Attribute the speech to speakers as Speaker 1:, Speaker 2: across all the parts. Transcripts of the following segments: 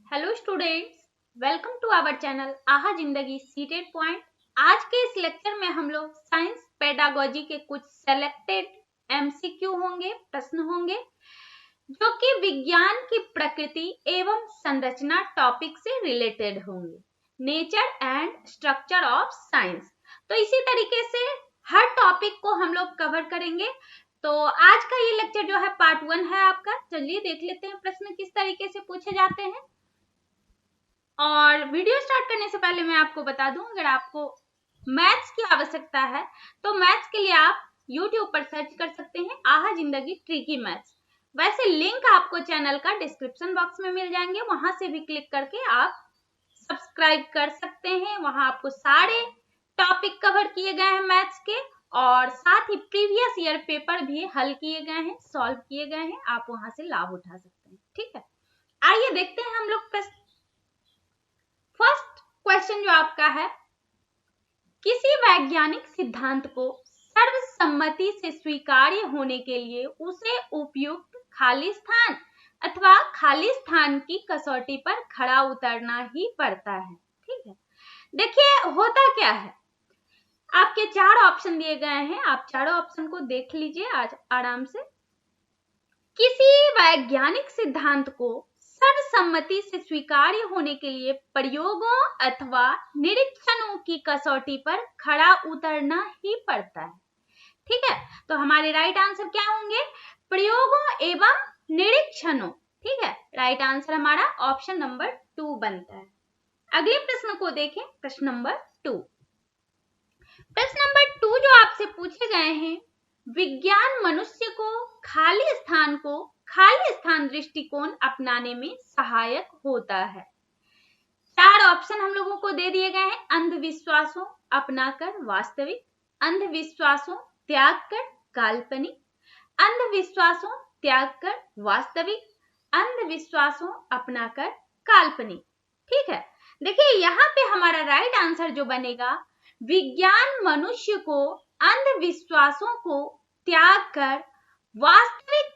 Speaker 1: Hello students, welcome to our channel Aha Zindagi seated point. आज के इस लेक्चर में हम लोग साइंस पेडागोजी के कुछ सेलेक्टेड एमसीक्यू होंगे, प्रश्न होंगे जो कि विज्ञान की प्रकृति एवं संरचना टॉपिक से रिलेटेड होंगे, nature and structure of science. तो इसी तरीके से हर टॉपिक को हम लोग कवर करेंगे। तो आज का ये लेक्चर जो है पार्ट 1 है आपका। चलिए देख लेते हैं प्रश्न किस तरीके से पूछे जाते हैं। और वीडियो स्टार्ट करने से पहले मैं आपको बता दूं, अगर आपको मैथ्स की आवश्यकता है तो मैथ्स के लिए आप YouTube पर सर्च कर सकते हैं आहा जिंदगी ट्रिकी मैथ्स। वैसे लिंक आपको चैनल का डिस्क्रिप्शन बॉक्स में मिल जाएंगे, वहां से भी क्लिक करके आप सब्सक्राइब कर सकते हैं। वहां आपको सारे टॉपिक कवर किए गए हैं मैथ्स के, और साथ ही प्रीवियस ईयर पेपर भी हल किए गए हैं, सॉल्व किए गए हैं, आप वहां से लाभ उठा सकते हैं। ठीक है, आइए देखते हैं हम लोग प्रश्न। फर्स्ट क्वेश्चन जो आपका है, किसी वैज्ञानिक सिद्धांत को सर्वसम्मति से स्वीकार्य होने के लिए उसे उपयुक्त खाली स्थान अथवा खाली स्थान की कसौटी पर खड़ा उतरना ही पड़ता है। ठीक है, देखिए होता क्या है, आपके 4 ऑप्शन दिए गए हैं, आप चारों ऑप्शन को देख लीजिए आज आराम से। किसी वैज्ञानिक सिद्धांत को सर्वसम्मति से स्वीकार्य होने के लिए प्रयोगों अथवा निरीक्षणों की कसौटी पर खड़ा उतरना ही पड़ता है। ठीक है, तो हमारे राइट आंसर क्या होंगे? प्रयोगों एवं निरीक्षणों। ठीक है, राइट आंसर हमारा ऑप्शन नंबर 2 बनता है। अगले प्रश्न को देखें, प्रश्न नंबर 2। प्रश्न नंबर 2 जो आपसे पूछे गए हैं, विज्ञान मनुष्य को खाली स्थान दृष्टिकोण अपनाने में सहायक होता है। 4 ऑप्शन हम लोगों को दे दिए गए हैं। अंधविश्वासों अपनाकर वास्तविक, अंधविश्वासों त्याग कर काल्पनिक, अंधविश्वासों त्याग कर वास्तविक, अंधविश्वासों अपनाकर काल्पनिक। ठीक है, देखिए यहाँ पे हमारा राइट आंसर जो बनेगा, विज्ञान मनुष्य को अंधविश्वासों को त्याग कर वास्तविक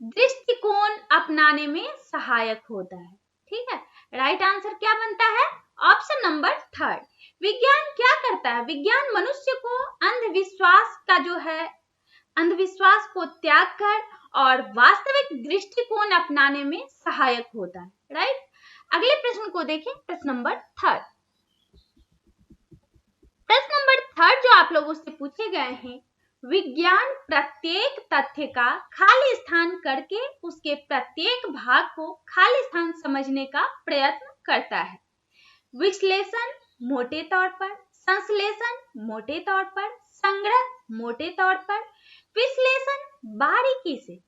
Speaker 1: दृष्टिकोण अपनाने में सहायक होता है। ठीक है, राइट आंसर क्या बनता है? Option number 3। विज्ञान क्या करता है? विज्ञान मनुष्य को अंधविश्वास को त्याग कर और वास्तविक दृष्टिकोण अपनाने में सहायक होता है। राइट, अगले प्रश्न को देखें, प्रश्न नंबर 3। प्रश्न नंबर 3 जो आप लोगों से पूछे गए हैं, विज्ञान प्रत्येक तथ्य का खाली स्थान करके उसके प्रत्येक भाग को खाली स्थान समझने का प्रयत्न करता है। विश्लेषण मोटे तौर पर, संश्लेषण मोटे तौर पर, संग्रह मोटे तौर पर, विश्लेषण बारीकी से।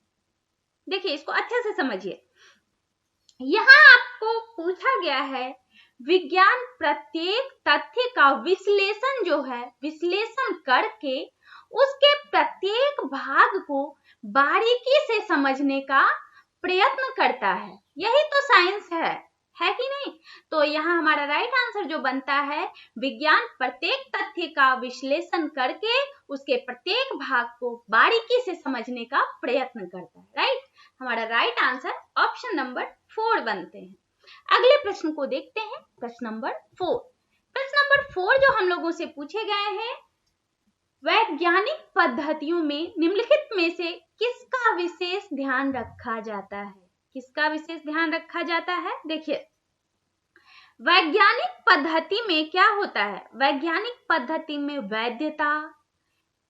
Speaker 1: देखिए इसको अच्छे से समझिए, यहां आपको पूछा गया है विज्ञान प्रत्येक तथ्य का विश्लेषण जो है, विश्लेषण करके उसके प्रत्येक भाग को बारीकी से समझने का प्रयत्न करता है। यही तो साइंस है कि नहीं? तो यहाँ हमारा राइट आंसर जो बनता है, विज्ञान प्रत्येक तथ्य का विश्लेषण करके उसके प्रत्येक भाग को बारीकी से समझने का प्रयत्न करता है। राइट, हमारा राइट आंसर ऑप्शन नंबर 4 बनते हैं। अगले प्रश्न को देखते हैं, प्रश्न नंबर 4। प्रश्न नंबर 4 जो हम लोगों से पूछे गए हैं, वैज्ञानिक पद्धतियों में निम्नलिखित में से किसका विशेष ध्यान रखा जाता है? किसका विशेष ध्यान रखा जाता है? देखिए वैज्ञानिक पद्धति में क्या होता है? वैज्ञानिक पद्धति में वैधता,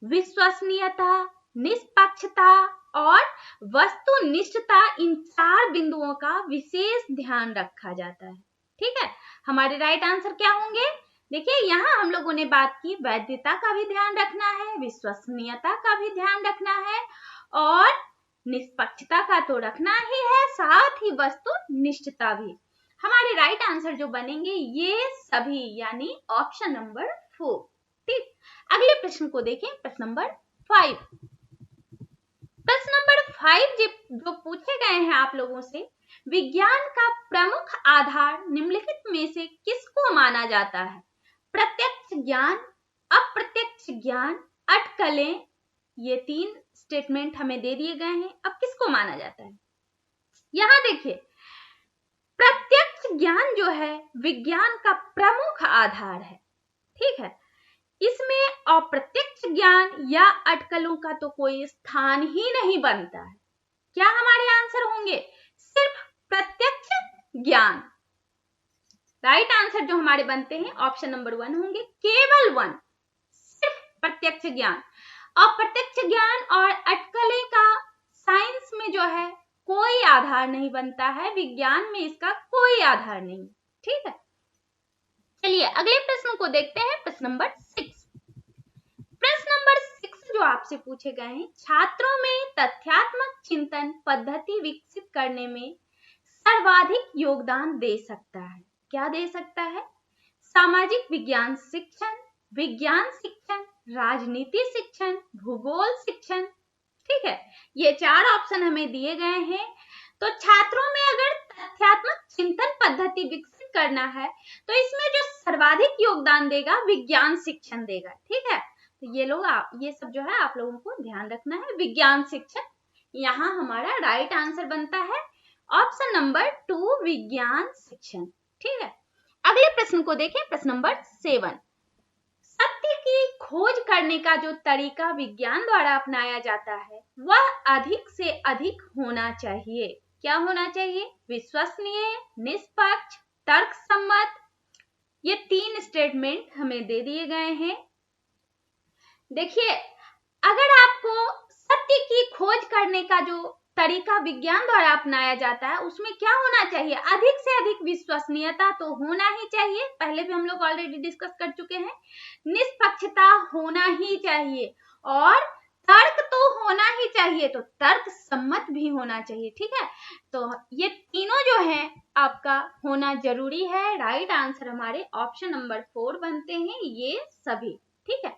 Speaker 1: विश्वसनीयता, निष्पक्षता और वस्तुनिष्ठता, इन 4 बिंदुओं का विशेष ध्यान रखा जाता है। ठीक है, हमारे राइट आंसर क्या होंगे? देखिए यहाँ हम लोगों ने बात की, वैधता का भी ध्यान रखना है, विश्वसनीयता का भी ध्यान रखना है और निष्पक्षता का तो रखना ही है, साथ ही वस्तुनिष्ठता भी। हमारे राइट आंसर जो बनेंगे ये सभी, यानी ऑप्शन नंबर 4। ठीक, अगले प्रश्न को देखें, प्रश्न नंबर 5। प्रश्न नंबर 5 जो पूछे गए हैं आप लोगों से, विज्ञान का प्रमुख आधार निम्नलिखित में से किसको माना जाता है? प्रत्यक्ष ज्ञान, अप्रत्यक्ष ज्ञान, अटकलें, ये 3 स्टेटमेंट हमें दे दिए गए हैं। अब किसको माना जाता है? यहां देखिए, ज्ञान जो है विज्ञान का प्रमुख आधार है। ठीक है, इसमें अप्रत्यक्ष ज्ञान या अटकलों का तो कोई स्थान ही नहीं बनता है। क्या हमारे आंसर होंगे? सिर्फ प्रत्यक्ष ज्ञान। राइट आंसर जो हमारे बनते हैं ऑप्शन नंबर 1 होंगे, केवल 1, सिर्फ प्रत्यक्ष ज्ञान। अप्रत्यक्ष ज्ञान और अटकलें का साइंस में जो है कोई आधार नहीं बनता है, विज्ञान में इसका कोई आधार नहीं। ठीक है, चलिए अगले प्रश्न को देखते हैं, प्रश्न नंबर 6। प्रश्न नंबर 6 जो आपसे पूछे गए हैं, छात्रों में तथ्यात्मक चिंतन पद्धति विकसित करने में सर्वाधिक योगदान दे सकता है। क्या दे सकता है? सामाजिक विज्ञान शिक्षण, विज्ञान शिक्षण, राजनीति शिक्षण, भूगोल शिक्षण। ठीक है, ये 4 ऑप्शन हमें दिए गए हैं। तो छात्रों में अगर तथ्यात्मक चिंतन पद्धति विकसित करना है तो इसमें जो सर्वाधिक योगदान देगा विज्ञान शिक्षण देगा। ठीक है, तो ये सब जो है आप लोगों को ध्यान रखना है, विज्ञान शिक्षण। यहाँ हमारा राइट आंसर बनता है ऑप्शन नंबर 2, विज्ञान शिक्षण। ठीक है, अगले प्रश्न को देखें, प्रश्न नंबर 7। सत्य की खोज करने का जो तरीका विज्ञान द्वारा अपनाया जाता है वह अधिक से अधिक होना चाहिए। क्या होना चाहिए? विश्वसनीय, निष्पक्ष, तर्कसम्मत। ये 3 स्टेटमेंट हमें दे दिए गए हैं। देखिए, अगर आपको सत्य की खोज करने का जो तरीका विज्ञान द्वारा अपनाया जाता है उसमें क्या होना चाहिए? अधिक से अधिक विश्वसनीयता तो होना ही चाहिए, पहले भी हम लोग ऑलरेडी डिस्कस कर चुके हैं। निष्पक्षता होना ही चाहिए और तर्क तो होना ही चाहिए, तो तर्क सम्मत भी होना चाहिए। ठीक है, तो ये तीनों जो है आपका होना जरूरी है। राइट आंसर हमारे ऑप्शन नंबर 4 बनते हैं ये सभी। ठीक है,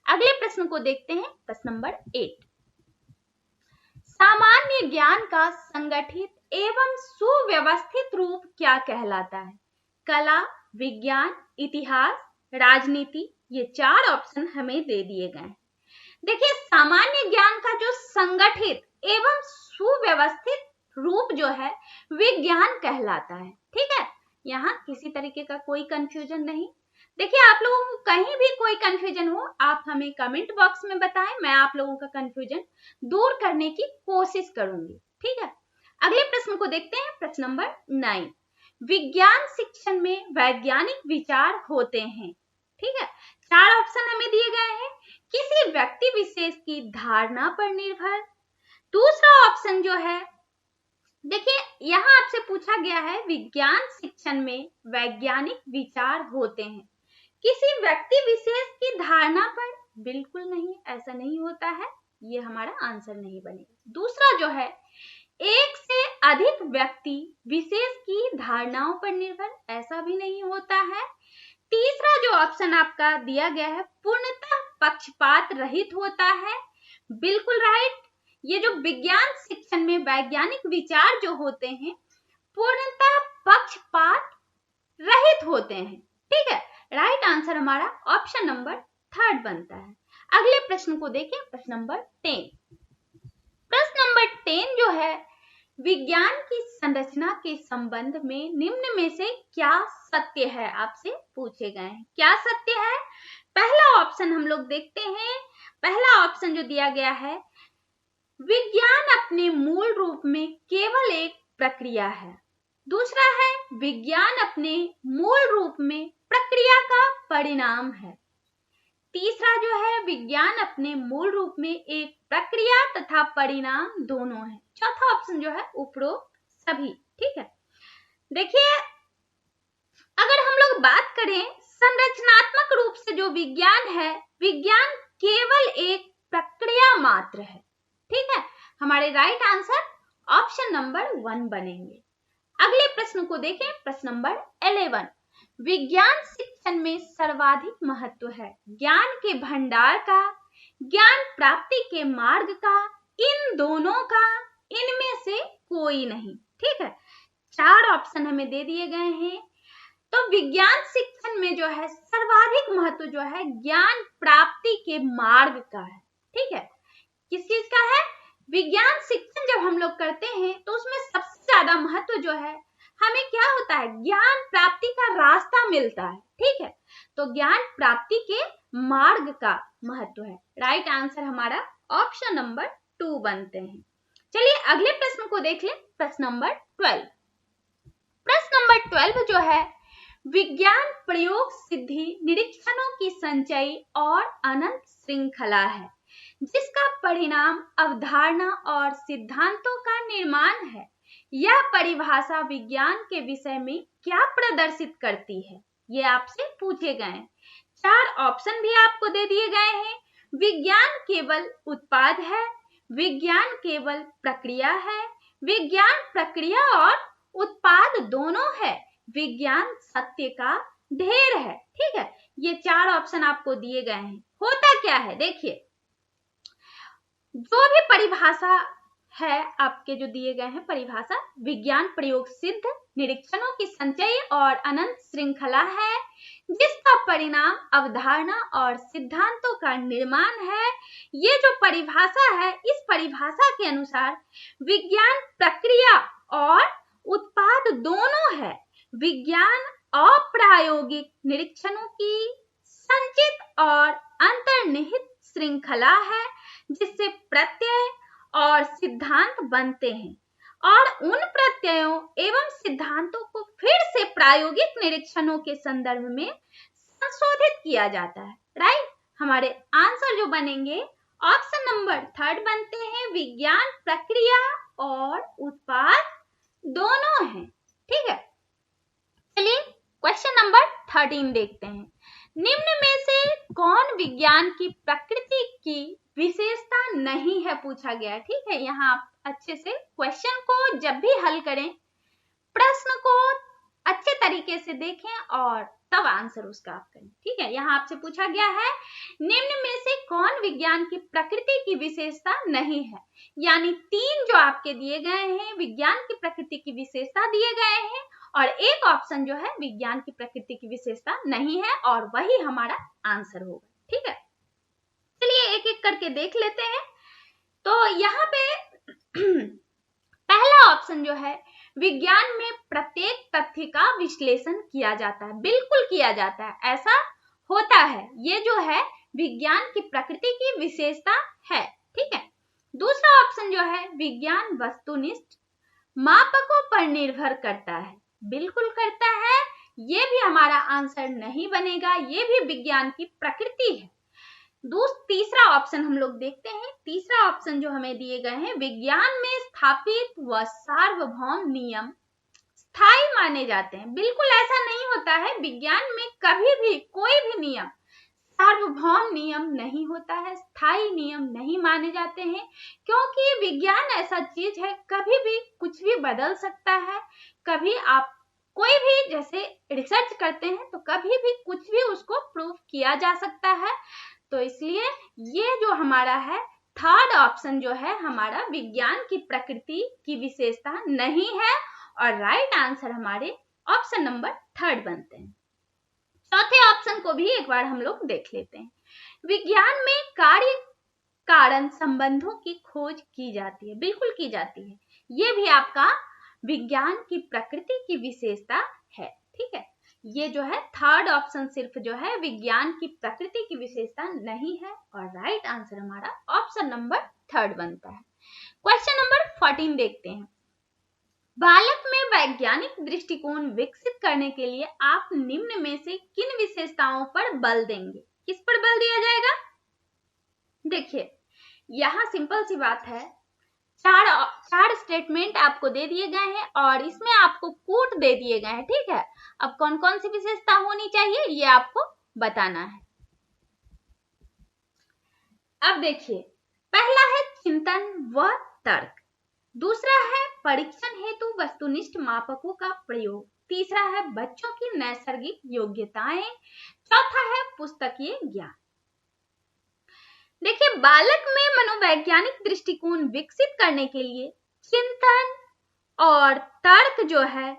Speaker 1: अगले प्रश्न को देखते हैं, प्रश्न नंबर 8। सामान्य ज्ञान का संगठित एवं सुव्यवस्थित रूप क्या कहलाता है? कला, विज्ञान, इतिहास, राजनीति। ये 4 ऑप्शन हमें दे दिए गए हैं। देखिए, सामान्य ज्ञान का जो संगठित एवं सुव्यवस्थित रूप जो है विज्ञान कहलाता है। ठीक है, यहाँ किसी तरीके का कोई कंफ्यूजन नहीं। देखिए, आप लोगों को कहीं भी कोई कंफ्यूजन हो आप हमें कमेंट बॉक्स में बताएं, मैं आप लोगों का कंफ्यूजन दूर करने की कोशिश करूंगी। ठीक है, अगले प्रश्न को देखते हैं, प्रश्न नंबर 9। विज्ञान शिक्षण में वैज्ञानिक विचार होते हैं। ठीक है, 4 ऑप्शन हमें दिए गए हैं। किसी व्यक्ति विशेष की धारणा पर निर्भर। दूसरा ऑप्शन जो है, देखिए यहाँ आपसे पूछा गया है विज्ञान शिक्षण में वैज्ञानिक विचार होते हैं किसी व्यक्ति विशेष की धारणा पर। बिल्कुल नहीं, ऐसा नहीं होता है, ये हमारा आंसर नहीं बनेगा। दूसरा जो है, एक से अधिक व्यक्ति विशेष की धारणाओं पर निर्भर, ऐसा भी नहीं होता है। तीसरा जो ऑप्शन आपका दिया गया है, पूर्णतः पक्षपात रहित होता है। बिल्कुल राइट, ये जो विज्ञान शिक्षण में वैज्ञानिक विचार जो होते हैं पूर्णतः पक्षपात रहित होते हैं। ठीक है, राइट आंसर हमारा ऑप्शन नंबर 3 बनता है। अगले प्रश्न को देखें, प्रश्न नंबर 10। प्रश्न नंबर 10 जो है, विज्ञान की संरचना के संबंध में निम्न में से क्या सत्य है, आपसे पूछे गए हैं। क्या सत्य है? पहला ऑप्शन हम लोग देखते हैं। पहला ऑप्शन जो दिया गया है, विज्ञान अपने मूल रूप में केवल एक प्रक्रिया है। दूसरा है, विज्ञान अपने मूल रूप में प्रक्रिया का परिणाम है। तीसरा जो है, विज्ञान अपने मूल रूप में एक प्रक्रिया तथा परिणाम दोनों है। चौथा ऑप्शन जो है, उपरोक्त सभी। ठीक है, देखिए अगर हम लोग बात करें संरचनात्मक रूप से जो विज्ञान है, विज्ञान केवल एक प्रक्रिया मात्र है। ठीक है, हमारे राइट आंसर ऑप्शन नंबर 1 बनेंगे। अगले प्रश्न को देखें, प्रश्न नंबर 11। विज्ञान शिक्षण में सर्वाधिक महत्व है ज्ञान के भंडार का, ज्ञान प्राप्ति के मार्ग का, इन दोनों का, इनमें से कोई नहीं। ठीक है, 4 ऑप्शन हमें दे दिए गए हैं। तो विज्ञान शिक्षण में जो है सर्वाधिक महत्व जो है ज्ञान प्राप्ति के मार्ग का है। ठीक है, किस चीज का है? विज्ञान शिक्षण जब हम लोग करते हैं तो उसमें सबसे ज्यादा महत्व जो है हमें क्या होता है, ज्ञान प्राप्ति का रास्ता मिलता है, ठीक है। तो ज्ञान प्राप्ति के मार्ग का महत्व है। राइट आंसर हमारा ऑप्शन नंबर 2 बनते हैं। चलिए अगले प्रश्न को देख लें, प्रश्न नंबर 12। प्रश्न नंबर 12 जो है, विज्ञान प्रयोग सिद्धि निरीक्षणों की संचयी और अनंत श्रृंखला है, जिसका परिणाम अवधारणा और सिद्धांतों का निर्माण है। यह परिभाषा विज्ञान के विषय में क्या प्रदर्शित करती है? ये आपसे पूछे गए हैं। 4 ऑप्शन भी आपको दे दिए गए हैं। विज्ञान केवल उत्पाद है, विज्ञान केवल प्रक्रिया है, विज्ञान प्रक्रिया और उत्पाद दोनों है, विज्ञान सत्य का ढेर है, ठीक है। ये 4 ऑप्शन आपको दिए गए हैं। होता क्या है, देखिए, जो भी परिभाषा है आपके जो दिए गए हैं परिभाषा, विज्ञान प्रयोग सिद्ध निरीक्षणों की संचयी और अनंत श्रृंखला है, जिसका परिणाम अवधारणा और सिद्धांतों का निर्माण है। ये जो परिभाषा है, इस परिभाषा के अनुसार विज्ञान प्रक्रिया और उत्पाद दोनों है, विज्ञान अप्रायोगिक निरीक्षणों की संचित और अंतर्निहित श्रृंखला है, जिससे प्रत्यय और सिद्धांत बनते हैं और उन प्रत्ययों एवं सिद्धांतों को फिर से प्रायोगिक निरीक्षणों के संदर्भ में संशोधित किया जाता है। राइट, हमारे आंसर जो बनेंगे ऑप्शन नंबर 3 बनते हैं, विज्ञान प्रक्रिया और उत्पाद दोनों हैं, ठीक है। चलिए क्वेश्चन नंबर 13 देखते हैं। निम्न में से कौन विज्ञान की प्रकृति की विशेषता नहीं है, पूछा गया है, ठीक है। यहाँ आप अच्छे से क्वेश्चन को जब भी हल करें, प्रश्न को अच्छे तरीके से देखें और तब आंसर उसका आप करें, ठीक है। यहाँ आपसे पूछा गया है, निम्न में से कौन विज्ञान की प्रकृति की विशेषता नहीं है, यानी 3 जो आपके दिए गए हैं विज्ञान की प्रकृति की विशेषता दिए गए हैं और एक ऑप्शन जो है विज्ञान की प्रकृति की विशेषता नहीं है, और वही हमारा आंसर होगा, ठीक है। चलिए एक एक करके देख लेते हैं। तो यहाँ पे पहला ऑप्शन जो है, विज्ञान में प्रत्येक तथ्य का विश्लेषण किया जाता है, बिल्कुल किया जाता है, ऐसा होता है। ये जो है विज्ञान की प्रकृति की विशेषता है, ठीक है। दूसरा ऑप्शन जो है, विज्ञान वस्तुनिष्ठ मापकों पर निर्भर करता है, बिल्कुल करता है, ये भी हमारा आंसर नहीं बनेगा, ये भी विज्ञान की प्रकृति है। तीसरा ऑप्शन हम लोग देखते हैं। तीसरा ऑप्शन जो हमें दिए गए हैं, विज्ञान में स्थापित व सार्वभौम नियम स्थायी माने जाते हैं, बिल्कुल ऐसा नहीं होता है। विज्ञान में कभी भी कोई भी नियम सार्वभौम नियम नहीं होता है, स्थायी नियम नहीं माने जाते हैं, क्योंकि विज्ञान ऐसा चीज है, कभी भी कुछ भी बदल सकता है। कभी आप कोई भी जैसे रिसर्च करते हैं तो कभी भी कुछ भी उसको प्रूव किया जा सकता है। तो इसलिए ये जो हमारा है थर्ड ऑप्शन जो है हमारा, विज्ञान की प्रकृति की विशेषता नहीं है, और राइट आंसर हमारे ऑप्शन नंबर 3 बनते हैं। चौथे ऑप्शन को भी एक बार हम लोग देख लेते हैं। विज्ञान में कार्य कारण संबंधों की खोज की जाती है, बिल्कुल की जाती है, ये भी आपका विज्ञान की प्रकृति की विशेषता है, ठीक है। ये जो है थर्ड ऑप्शन सिर्फ जो है विज्ञान की प्रकृति की विशेषता नहीं है, और राइट आंसर हमारा ऑप्शन नंबर 3 बनता है। क्वेश्चन नंबर 14 देखते हैं। बालक में वैज्ञानिक दृष्टिकोण विकसित करने के लिए आप निम्न में से किन विशेषताओं पर बल देंगे? किस पर बल दिया जाएगा? देखिए यहाँ सिंपल सी बात है, चार स्टेटमेंट आपको दे दिए गए हैं और इसमें आपको कोट दे दिए गए हैं, ठीक है। अब कौन कौन सी विशेषता होनी चाहिए ये आपको बताना है। अब देखिए, पहला है चिंतन व तर्क, दूसरा है परीक्षण हेतु वस्तुनिष्ठ मापकों का प्रयोग, तीसरा है बच्चों की नैसर्गिक योग्यताएं, चौथा है पुस्तकीय ज्ञान। देखिए, बालक में मनोवैज्ञानिक दृष्टिकोण विकसित करने के लिए चिंतन और तर्क जो है,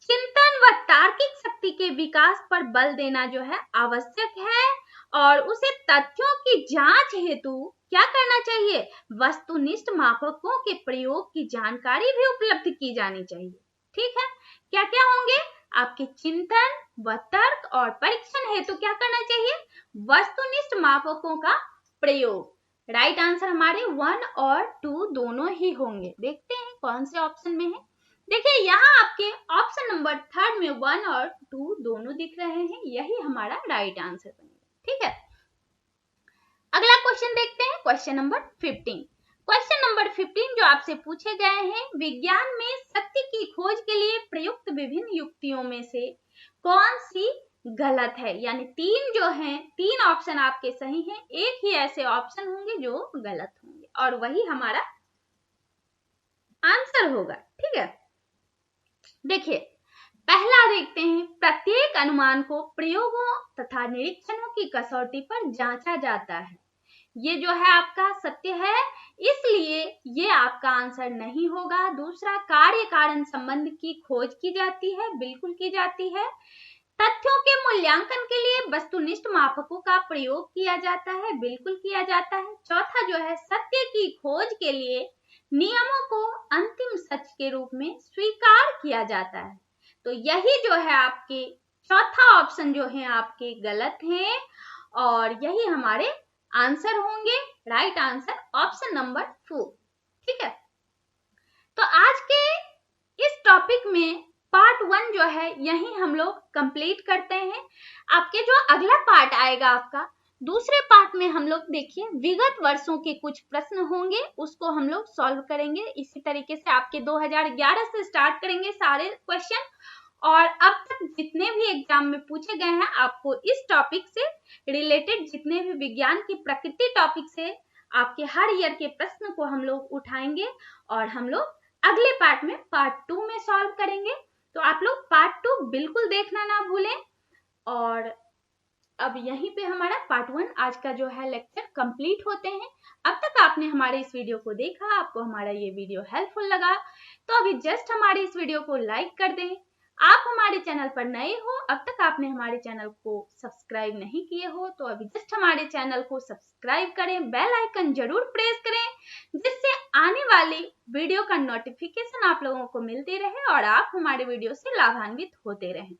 Speaker 1: चिंतन व तार्किक शक्ति के विकास पर बल देना जो है आवश्यक है, और उसे तथ्यों की जांच हेतु क्या करना चाहिए? वस्तुनिष्ठ मापकों के प्रयोग की जानकारी भी उपलब्ध की जानी चाहिए, ठीक है। क्या क्या होंगे? आपके चिंतन व तर्क और परीक्षण हेतु क्या करना चाहिए? वस्तुनिष्ठ मापकों का प्रयोग। राइट आंसर हमारे 1 और 2 दोनों ही होंगे। देखते हैं कौन से ऑप्शन में है। देखिए यहाँ आपके ऑप्शन नंबर 3 में 1 और 2 दोनों दिख रहे हैं, यही हमारा राइट आंसर बनेगा। ठीक है, अगला क्वेश्चन देखते हैं, क्वेश्चन नंबर 15। क्वेश्चन नंबर 15 जो आपसे पूछे गए हैं, विज्ञान में सत्य की खोज के लिए प्रयुक्त विभिन्न युक्तियों में से कौन सी गलत है? यानी 3 जो हैं, 3 ऑप्शन आपके सही हैं, एक ही ऐसे ऑप्शन होंगे जो गलत होंगे और वही हमारा आंसर होगा। ठीक है, देखिए पहला देखते हैं, प्रत्येक अनुमान को प्रयोगों तथा निरीक्षणों की कसौटी पर जांचा जाता है। ये जो है आपका सत्य है, इसलिए ये आपका आंसर नहीं होगा। दूसरा, कार्य कारण संबंध की खोज की जाती है, बिल्कुल की जाती है। तथ्यों के मूल्यांकन के लिए वस्तुनिष्ठ मापकों का प्रयोग किया जाता है, बिल्कुल किया जाता है। चौथा जो है, सत्य की खोज के लिए नियमों को अंतिम सच के रूप में स्वीकार किया जाता है। तो यही जो है आपके चौथा ऑप्शन जो है आपके गलत हैं और यही हमारे आंसर होंगे। Right answer option number 4। ठीक है, तो आज के इस टॉपिक में पार्ट 1 जो है यही हम लोग कंप्लीट करते हैं। आपके जो अगला पार्ट आएगा आपका, दूसरे पार्ट में हम लोग देखिए विगत वर्षों के कुछ प्रश्न होंगे, उसको हम लोग सॉल्व करेंगे। इसी तरीके से आपके 2011 से स्टार्ट करेंगे सारे क्वेश्चन, और अब तक जितने भी एग्जाम में पूछे गए हैं आपको इस टॉपिक से रिलेटेड, जितने भी विज्ञान की प्रकृति टॉपिक से आपके हर ईयर के प्रश्न को हम लोग उठाएंगे और हम लोग अगले पार्ट में पार्ट 2 में सॉल्व करेंगे। तो आप लोग पार्ट 2 बिल्कुल देखना ना भूलें। और अब यहीं पे हमारा पार्ट 1 आज का जो है लेक्चर कंप्लीट होते हैं। अब तक आपने हमारे इस वीडियो को देखा, आपको हमारा ये वीडियो हेल्पफुल लगा तो अभी जस्ट हमारे इस वीडियो को लाइक कर दें। आप हमारे चैनल पर नए हो, अब तक आपने हमारे चैनल को सब्सक्राइब नहीं किए हो तो अभी जस्ट हमारे चैनल को सब्सक्राइब करें, बेल आइकन जरूर प्रेस करें, जिससे आने वाली वीडियो का नोटिफिकेशन आप लोगों को मिलती रहे और आप हमारे वीडियो से लाभान्वित होते रहें।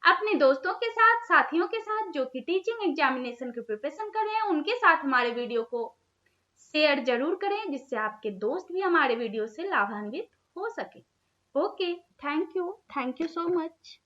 Speaker 1: अपने दोस्तों के साथ, साथियों के साथ जो कि टीचिंग एग्जामिनेशन की प्रिपरेशन कर रहे हैं, उनके साथ हमारे वीडियो को शेयर जरूर करें, जिससे आपके दोस्त भी हमारे वीडियो से लाभान्वित हो सके। Okay, thank you so much.